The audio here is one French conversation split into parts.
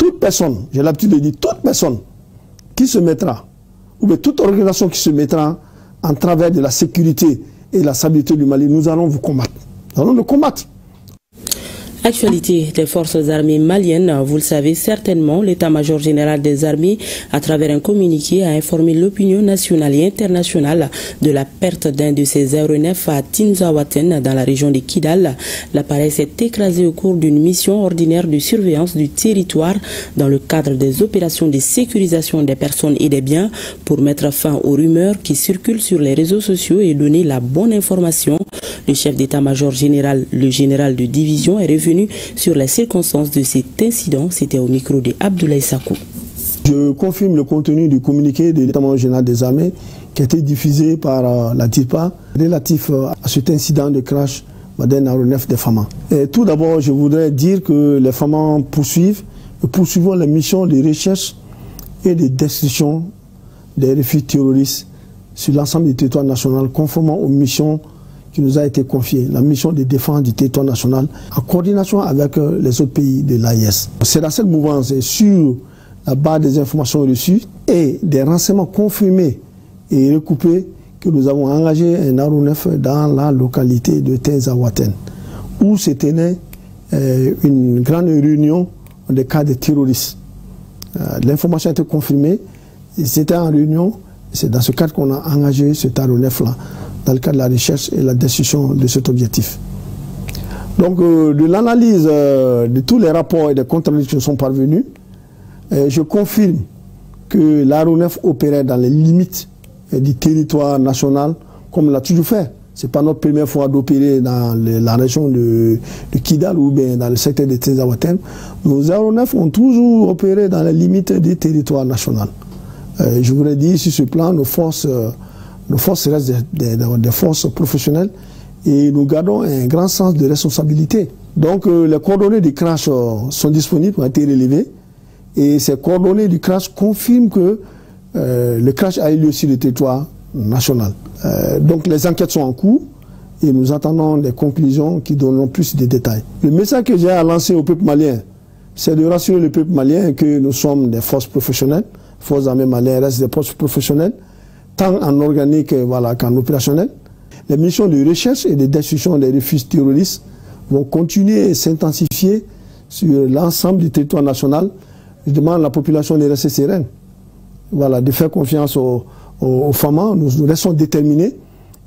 toute personne, j'ai l'habitude de dire, toute personne qui se mettra, ou bien toute organisation qui se mettra en travers de la sécurité et la stabilité du Mali, nous allons vous combattre. Nous allons le combattre. Actualité des forces armées maliennes, vous le savez certainement, l'état-major général des armées, à travers un communiqué, a informé l'opinion nationale et internationale de la perte d'un de ses aéronefs à Tinzaouaten, dans la région de Kidal. L'appareil s'est écrasé au cours d'une mission ordinaire de surveillance du territoire dans le cadre des opérations de sécurisation des personnes et des biens pour mettre fin aux rumeurs qui circulent sur les réseaux sociaux et donner la bonne information. Le chef d'état-major général, le général de division, est revenu sur les circonstances de cet incident. C'était au micro de Abdoulaye Sakou. Je confirme le contenu du communiqué de l'état-major général des armées qui a été diffusé par la DIRPA relatif à cet incident de crash d'un aéronef des FAMA. Et tout d'abord, je voudrais dire que les FAMA poursuivons les missions de recherche et de destruction des refuges terroristes sur l'ensemble du territoire national, conformément aux missions qui nous a été confiée, la mission de défense du territoire national, en coordination avec les autres pays de l'AIS. C'est la seule mouvance sur la base des informations reçues et des renseignements confirmés et recoupés que nous avons engagé un aéronef dans la localité de Tinzaouaten, où se tenait une grande réunion des cas de terroristes. L'information a été confirmée, c'était en réunion, c'est dans ce cadre qu'on a engagé cet aéronef-là, dans le cadre de la recherche et la destruction de cet objectif. Donc, de l'analyse de tous les rapports et des comptes rendus qui nous sont parvenus, je confirme que l'aéronef opérait dans les limites du territoire national, comme il l'a toujours fait. Ce n'est pas notre première fois d'opérer dans la région de Kidal ou bien dans le secteur de Tinzaouaten. Nos aéronefs ont toujours opéré dans les limites du territoire national. Je voudrais dire, sur ce plan, nos forces restent des forces professionnelles et nous gardons un grand sens de responsabilité. Donc les coordonnées du crash sont disponibles, ont été relevées et ces coordonnées du crash confirment que le crash a eu lieu sur le territoire national. Donc les enquêtes sont en cours et nous attendons des conclusions qui donneront plus de détails. Le message que j'ai à lancer au peuple malien, c'est de rassurer le peuple malien que nous sommes des forces professionnelles, forces armées maliennes restent des forces professionnelles, tant en organique qu'en opérationnel. Les missions de recherche et de destruction des refuges terroristes vont continuer et s'intensifier sur l'ensemble du territoire national. Je demande à la population de rester sereine, de faire confiance aux FAMA. Nous restons déterminés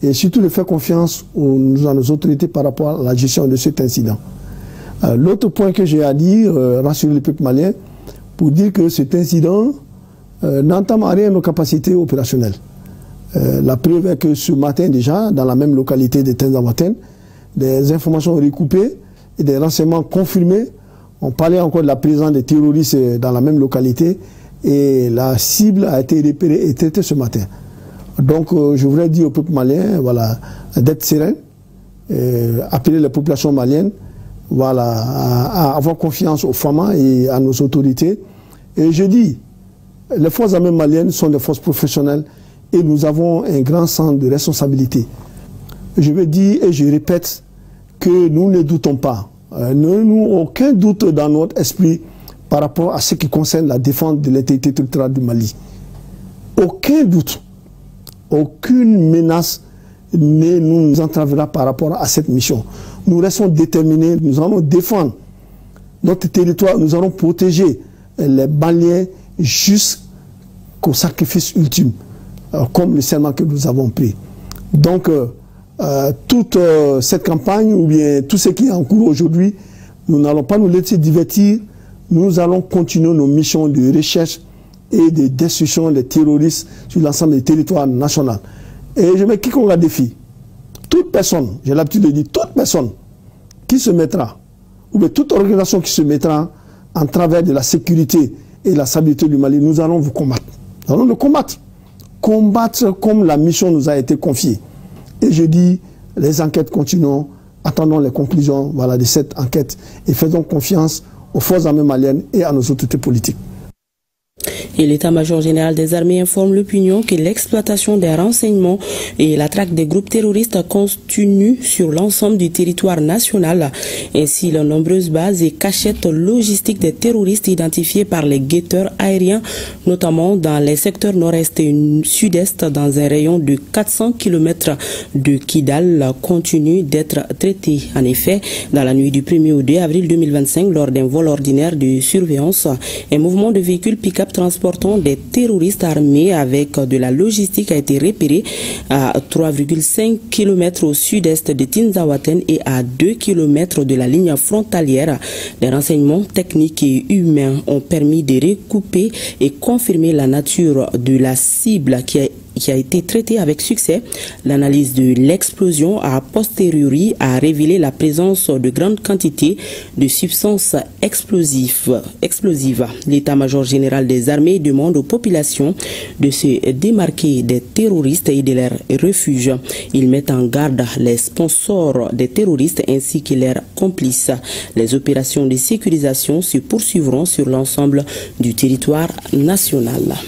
et surtout de faire confiance à nos autorités par rapport à la gestion de cet incident. L'autre point que j'ai à dire, rassurer le peuple malien, pour dire que cet incident n'entame en rien nos capacités opérationnelles. La preuve est que ce matin déjà, dans la même localité de Tinzaouaten, des informations recoupées et des renseignements confirmés. On parlait encore de la présence des terroristes dans la même localité et la cible a été repérée et traitée ce matin. Donc je voudrais dire au peuple malien d'être serein, appeler les populations maliennes à avoir confiance aux FAMA et à nos autorités. Et je dis, les forces armées maliennes sont des forces professionnelles et nous avons un grand sens de responsabilité. Je veux dire et je répète que nous ne doutons pas. Nous n'avons aucun doute dans notre esprit par rapport à ce qui concerne la défense de l'intégrité territoriale du Mali. Aucun doute, aucune menace ne nous entravera par rapport à cette mission. Nous restons déterminés, nous allons défendre notre territoire, nous allons protéger les Maliens jusqu'au sacrifice ultime, comme le serment que nous avons pris. Donc, toute cette campagne, ou bien tout ce qui est en cours aujourd'hui, nous n'allons pas nous laisser divertir, nous allons continuer nos missions de recherche et de destruction des terroristes sur l'ensemble du territoire national. Et je mets quiconque à défi, toute personne, j'ai l'habitude de dire, toute personne qui se mettra, ou bien toute organisation qui se mettra en travers de la sécurité et la stabilité du Mali, nous allons vous combattre. Nous allons le combattre. Combattre comme la mission nous a été confiée. Et je dis, les enquêtes continuent, attendons les conclusions de cette enquête et faisons confiance aux forces armées maliennes et à nos autorités politiques. Et l'état-major général des armées informe l'opinion que l'exploitation des renseignements et la traque des groupes terroristes continuent sur l'ensemble du territoire national. Ainsi, les nombreuses bases et cachettes logistiques des terroristes identifiés par les guetteurs aériens, notamment dans les secteurs nord-est et sud-est, dans un rayon de 400 km de Kidal, continuent d'être traitées. En effet, dans la nuit du 1er au 2 avril 2025, lors d'un vol ordinaire de surveillance, un mouvement de véhicules pick-up transportant des terroristes armés avec de la logistique a été repéré à 3,5 km au sud-est de Tinzaouaten et à 2 km de la ligne frontalière. Les renseignements techniques et humains ont permis de recouper et confirmer la nature de la cible qui a été traitée avec succès. L'analyse de l'explosion a posteriori a révélé la présence de grandes quantités de substances explosives. L'état-major général des armées demande aux populations de se démarquer des terroristes et de leurs refuges. Il met en garde les sponsors des terroristes ainsi que leurs complices. Les opérations de sécurisation se poursuivront sur l'ensemble du territoire national.